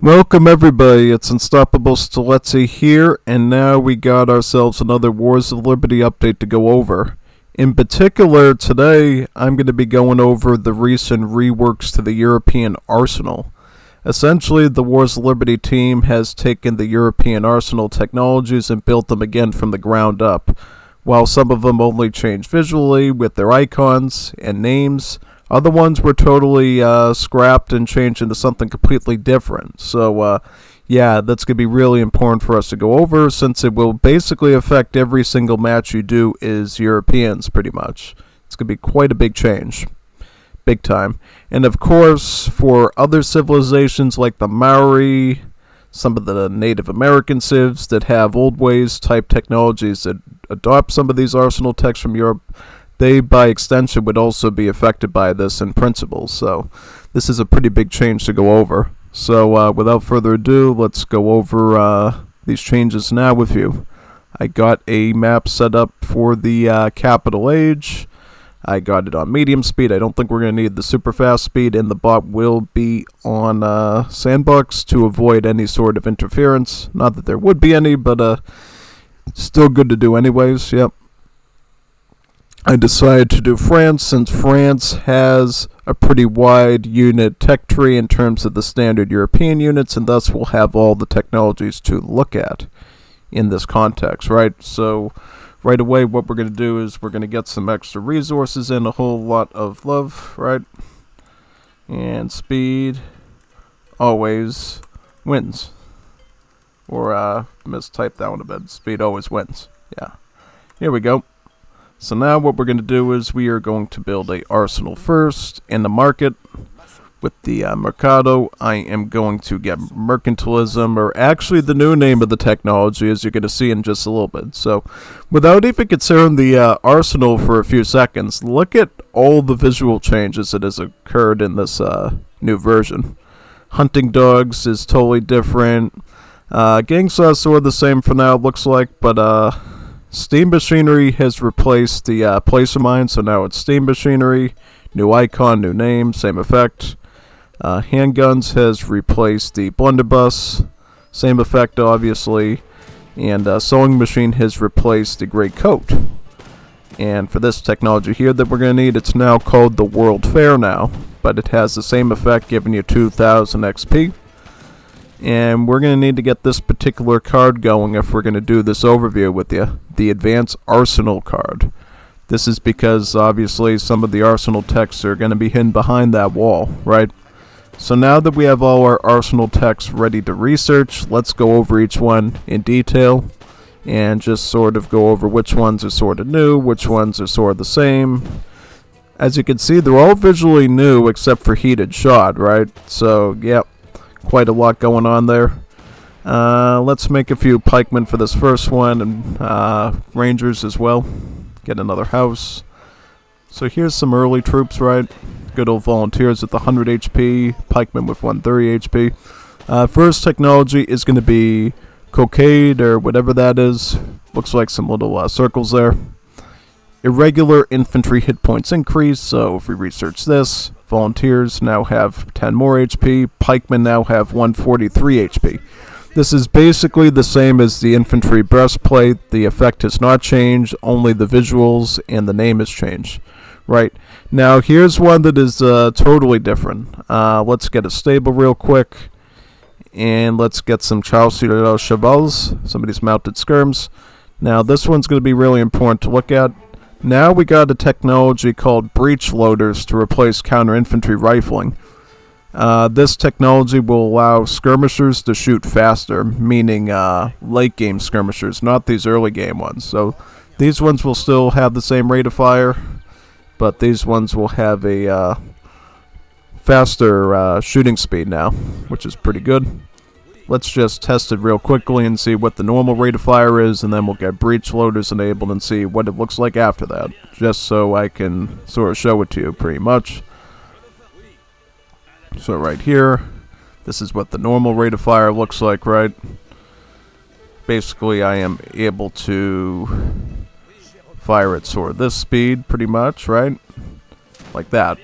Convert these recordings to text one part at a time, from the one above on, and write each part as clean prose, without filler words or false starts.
Welcome everybody, it's Unstoppable Stilezzi here, and now we got ourselves another Wars of Liberty update to go over. In particular, today I'm going to be going over the recent reworks to the European Arsenal. Essentially, the Wars of Liberty team has taken the European Arsenal technologies and built them again from the ground up. While some of them only changed visually with their icons and names, other ones were totally scrapped and changed into something completely different. So, yeah, that's going to be really important for us to go over, since it will basically affect every single match you do as Europeans, pretty much. It's going to be quite a big change. Big time. And of course, for other civilizations like the Maori, some of the Native American civs that have old ways type technologies that adopt some of these arsenal techs from Europe, they, by extension, would also be affected by this in principle. So this is a pretty big change to go over. So without further ado, let's go over these changes now with you. I got a map set up for the capital age. I got it on medium speed. I don't think we're going to need the super fast speed, and the bot will be on sandbox to avoid any sort of interference. Not that there would be any, but still good to do anyways. Yep. I decided to do France, since France has a pretty wide unit tech tree in terms of the standard European units, and thus will have all the technologies to look at in this context, right? So right away what we're going to do is we're going to get some extra resources and a whole lot of love, right? And speed always wins. Or mistype that one a bit. Speed always wins. Yeah. Here we go. So now what we're going to do is we are going to build a arsenal first in the market. With the Mercado, I am going to get mercantilism, or actually the new name of the technology, as you're going to see in just a little bit. So without even considering the arsenal for a few seconds, look at all the visual changes that has occurred in this new version. Hunting dogs is totally different. Gang saw sort of the same for now, it looks like, but steam machinery has replaced the placer mine, so now it's steam machinery. New icon, new name, same effect. Handguns has replaced the blunderbuss, same effect obviously. And sewing machine has replaced the gray coat. And for this technology here that we're going to need, it's now called the World Fair now, but it has the same effect, giving you 2000 XP. And we're going to need to get this particular card going if we're going to do this overview with you, the Advanced Arsenal card. This is because obviously some of the arsenal techs are going to be hidden behind that wall, right? So now that we have all our arsenal techs ready to research, let's go over each one in detail and just sort of go over which ones are sort of new, which ones are sort of the same. As you can see, they're all visually new except for heated shot, right? So, yep. Quite a lot going on there. Let's make a few pikemen for this first one, and rangers as well. Get another house. So here's some early troops, right? Good old volunteers with 100 HP, pikemen with 130 HP. First technology is going to be cockade, or whatever that is. Looks like some little circles there. Irregular infantry hit points increase, so if we research this, volunteers now have 10 more HP, pikemen now have 143 HP. This is basically the same as the infantry breastplate. The effect has not changed, only the visuals and the name has changed. Right, now here's one that is totally different. Let's get a stable real quick, and let's get some Chaucer Chevals, somebody's mounted skirms. Now this one's going to be really important to look at. Now we got a technology called breech loaders to replace counter-infantry rifling. This technology will allow skirmishers to shoot faster, meaning late-game skirmishers, not these early-game ones. So these ones will still have the same rate of fire, but these ones will have a faster shooting speed now, which is pretty good. Let's just test it real quickly and see what the normal rate of fire is, and then we'll get breech loaders enabled and see what it looks like after that, just so I can sort of show it to you pretty much. So right here, this is what the normal rate of fire looks like, right? Basically, I am able to fire at sort of this speed pretty much, right? Like that.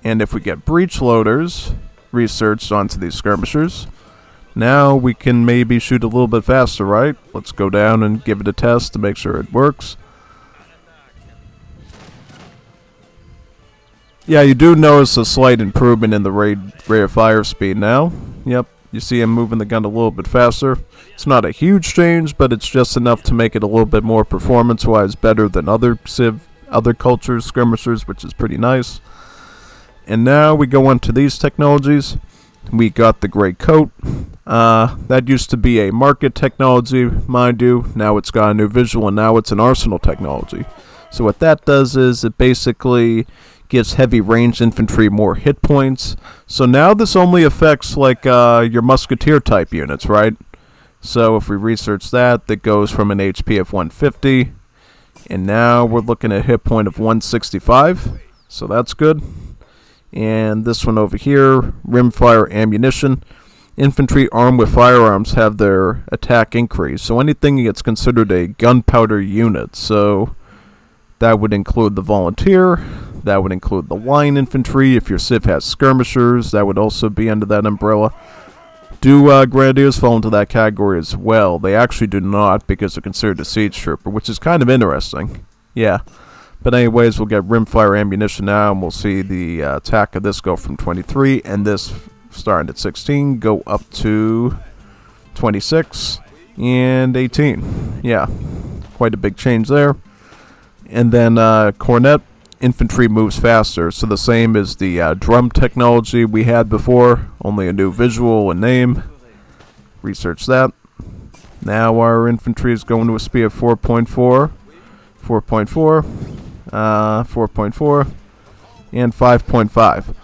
And if we get breech loaders researched onto these skirmishers, Now we can maybe shoot a little bit faster, right? Let's go down and give it a test to make sure it works. Yeah, you do notice a slight improvement in the rate of fire speed now. Yep, you see I'm moving the gun a little bit faster. It's not a huge change, but it's just enough to make it a little bit more performance-wise better than other cultures, skirmishers, which is pretty nice. And now we go on to these technologies. We got the gray coat. That used to be a market technology, mind you. Now it's got a new visual, and now it's an arsenal technology. So what that does is it basically gives heavy range infantry more hit points. So now this only affects like your musketeer type units, right? So if we research that, that goes from an HP of 150, and now we're looking at a hit point of 165. So that's good. And this one over here, rimfire ammunition. Infantry armed with firearms have their attack increased. So anything that's considered a gunpowder unit. So that would include the volunteer. That would include the line infantry. If your civ has skirmishers, that would also be under that umbrella. Do grenadiers fall into that category as well? They actually do not, because they're considered a siege trooper, which is kind of interesting. Yeah. But anyways, we'll get rimfire ammunition now, and we'll see the attack of this go from 23, and this, starting at 16, go up to 26 and 18. Yeah, quite a big change there. And then cornet, infantry moves faster, so the same as the drum technology we had before, only a new visual and name. Research that. Now our infantry is going to a speed of 4.4, 4.4, 4.4, and 5.5.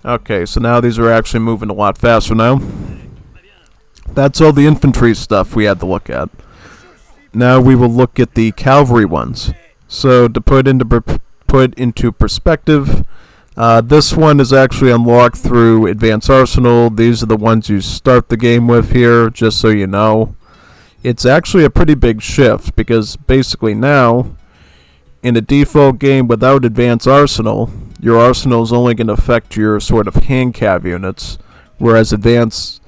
Okay, so now these are actually moving a lot faster now. That's all the infantry stuff we had to look at. Now we will look at the cavalry ones. So to put into perspective, this one is actually unlocked through Advanced Arsenal. These are the ones you start the game with here, just so you know. It's actually a pretty big shift, because basically now, in a default game without Advanced Arsenal, your arsenal is only going to affect your sort of hand cav units, whereas Advanced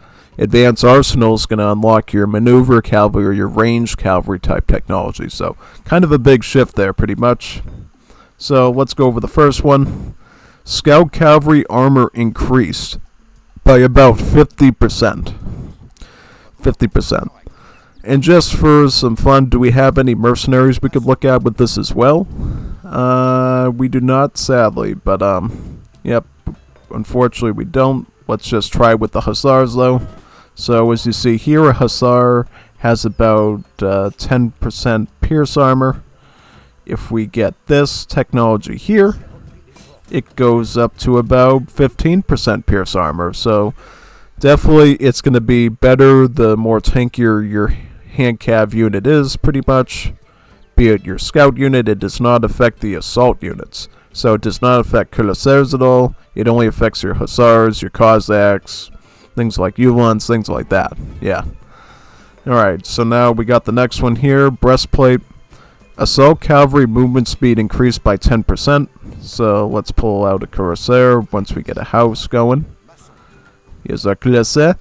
Arsenal is going to unlock your maneuver cavalry or your ranged cavalry type technology. So kind of a big shift there, pretty much. So let's go over the first one. Scout cavalry armor increased by about 50%. 50%. And just for some fun, do we have any mercenaries we could look at with this as well? We do not, sadly, but yep, unfortunately we don't. Let's just try with the hussars though. So as you see here, a hussar has about 10% pierce armor. If we get this technology here, it goes up to about 15% pierce armor. So definitely it's going to be better the more tankier your hand cav unit is, pretty much. Be it your scout unit, it does not affect the assault units. So it does not affect cuirassiers at all. It only affects your hussars, your Cossacks, things like Uhlans, things like that. Yeah. Alright, so now we got the next one here. Breastplate. Assault cavalry movement speed increased by 10%. So let's pull out a cuirassier once we get a house going. Here's our cuirassier.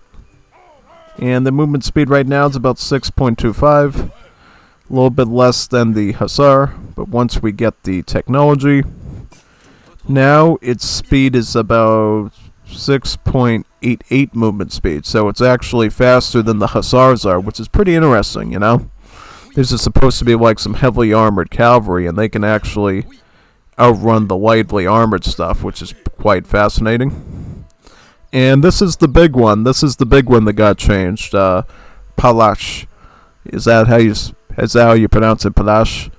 And the movement speed right now is about 6.25. A little bit less than the hussar. But once we get the technology, now its speed is about 6.88 movement speed. So it's actually faster than the hussars are, which is pretty interesting, you know? This is supposed to be like some heavily armored cavalry, and they can actually outrun the lightly armored stuff, which is quite fascinating. And this is the big one. This is the big one that got changed. Palash. Is that how you pronounce it? Palash.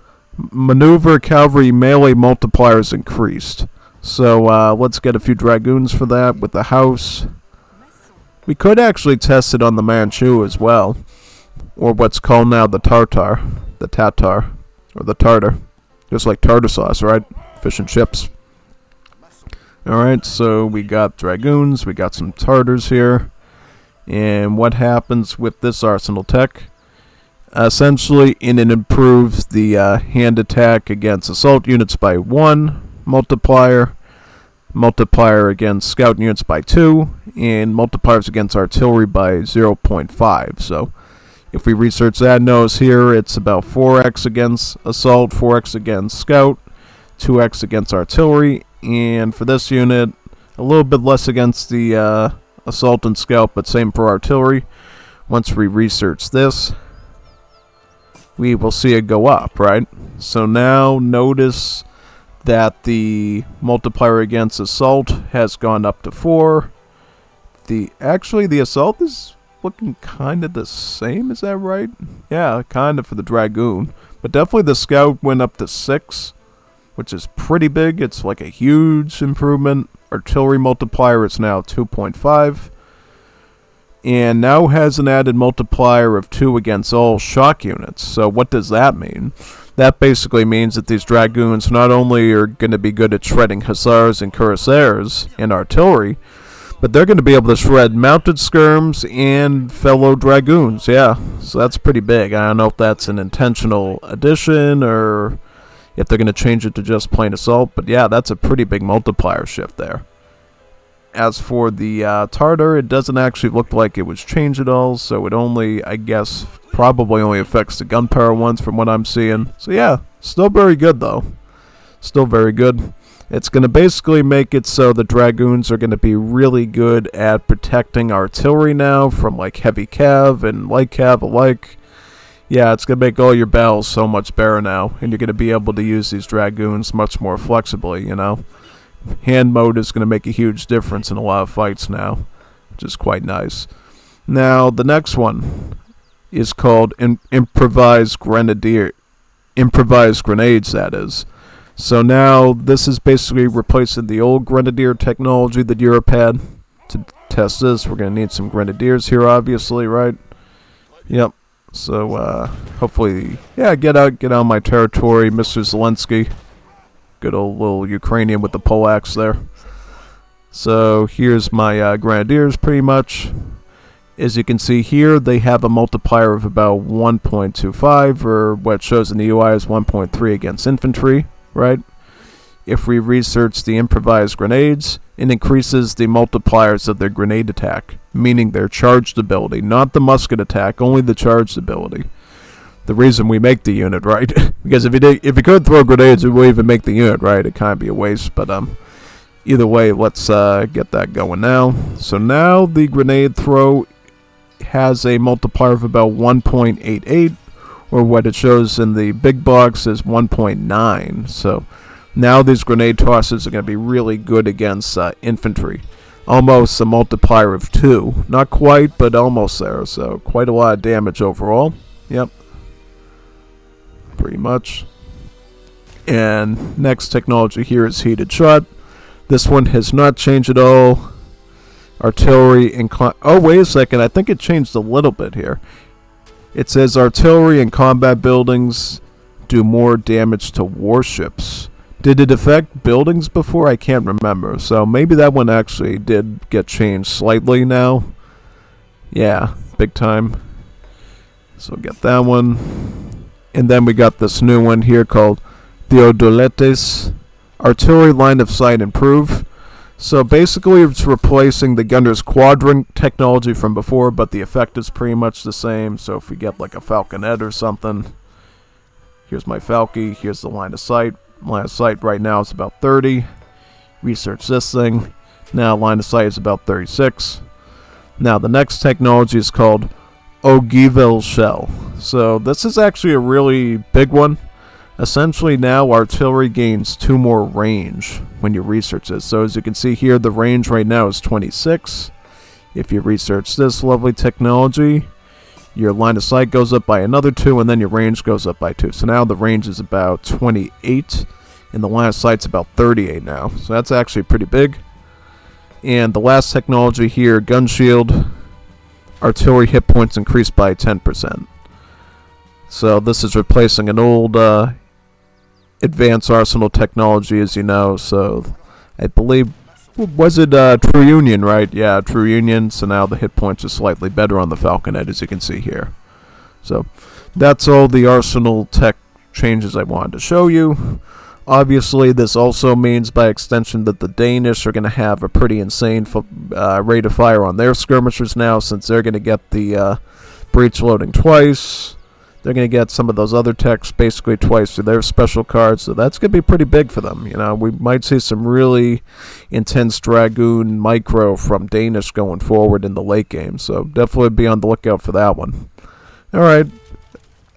Maneuver cavalry melee multipliers increased. So let's get a few dragoons for that with the house. We could actually test it on the Manchu as well. Or what's called now the Tatar. The Tatar. Or the Tartar. Just like tartar sauce, right? Fish and chips. Alright, so we got dragoons. We got some Tartars here. And what happens with this arsenal tech? Essentially, it improves the hand attack against assault units by 1 multiplier. multiplier against scout units by 2, and multipliers against artillery by 0.5. So if we research that, notice here it's about 4x against assault, 4x against scout, 2x against artillery, and for this unit, a little bit less against the assault and scout, but same for artillery. Once we research this, we will see it go up, right? So now notice that the multiplier against assault has gone up to 4. Actually, the assault is looking kind of the same, is that right? Yeah, kind of for the dragoon. But definitely the scout went up to 6, which is pretty big. It's like a huge improvement. Artillery multiplier is now 2.5. And now has an added multiplier of 2 against all shock units. So what does that mean? That basically means that these dragoons not only are going to be good at shredding hussars and cuirassiers and artillery, but they're going to be able to shred mounted skirms and fellow dragoons. Yeah, so that's pretty big. I don't know if that's an intentional addition or if they're going to change it to just plain assault, but yeah, that's a pretty big multiplier shift there. As for the Tartar, it doesn't actually look like it was changed at all, so it only, I guess, probably only affects the gunpowder ones from what I'm seeing. So yeah, still very good though. Still very good. It's going to basically make it so the dragoons are going to be really good at protecting artillery now from like heavy cav and light cav alike. Yeah, it's going to make all your battles so much better now, and you're going to be able to use these dragoons much more flexibly, you know. Hand mode is going to make a huge difference in a lot of fights now, which is quite nice. Now, the next one is called improvised grenades, that is. So now, this is basically replacing the old grenadier technology that Europe had. To test this, we're going to need some grenadiers here, obviously, right? Yep. So, hopefully, yeah, get out of my territory, Mr. Zelensky. Good old little Ukrainian with the poleaxe there. So here's my grenadiers pretty much. As you can see here, they have a multiplier of about 1.25, or what shows in the UI is 1.3 against infantry, right? If we research the improvised grenades, it increases the multipliers of their grenade attack, meaning their charged ability, not the musket attack, only the charged ability. The reason we make the unit, right? Because if you could throw grenades, we wouldn't even make the unit, right? It'd kind of be a waste, but either way, let's get that going now. So now the grenade throw has a multiplier of about 1.88, or what it shows in the big box is 1.9. So now these grenade tosses are going to be really good against infantry. Almost a multiplier of 2. Not quite, but almost there. So quite a lot of damage overall. Yep. Pretty much. And next technology here is heated shot. This one has not changed at all. Artillery and oh, wait a second. I think it changed a little bit here. It says artillery and combat buildings do more damage to warships. Did it affect buildings before? I can't remember. So maybe that one actually did get changed slightly now. Yeah, big time. So get that one. And then we got this new one here called Theodoletes. Artillery line of sight improve. So basically it's replacing the gunner's quadrant technology from before, but the effect is pretty much the same. So if we get like a falconet or something, here's my falcon, here's the line of sight. Line of sight right now is about 30. Research this thing. Now line of sight is about 36. Now the next technology is called Ogival shell. So this is actually a really big one. Essentially now artillery gains 2 more range when you research this. So as you can see here, the range right now is 26. If you research this lovely technology, your line of sight goes up by another 2, and then your range goes up by 2. So now the range is about 28, and the line of sight's about 38 now. So that's actually pretty big. And the last technology here, gun shield. Artillery hit points increased by 10%. So this is replacing an old advanced arsenal technology, as you know. So I believe, was it True Union, right? Yeah, True Union. So now the hit points are slightly better on the Falconet, as you can see here. So that's all the arsenal tech changes I wanted to show you. Obviously, this also means by extension that the Danish are going to have a pretty insane rate of fire on their skirmishers now, since they're going to get the breach loading twice. They're going to get some of those other techs basically twice through their special cards, so that's going to be pretty big for them. We might see some really intense Dragoon micro from Danish going forward in the late game, so definitely be on the lookout for that one. Alright,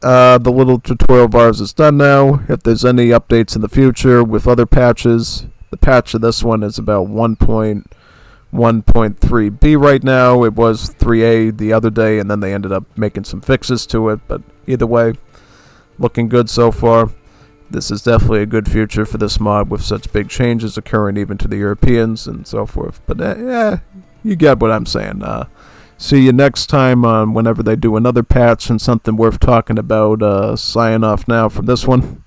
the little tutorial of ours is done now. If there's any updates in the future with other patches, the patch of this one is about 1.1.3b right now. It was 3a the other day, and then they ended up making some fixes to it, but either way, looking good so far. This is definitely a good future for this mod with such big changes occurring even to the Europeans and so forth. But yeah, you get what I'm saying. See you next time on whenever they do another patch and something worth talking about. Sign off now from this one.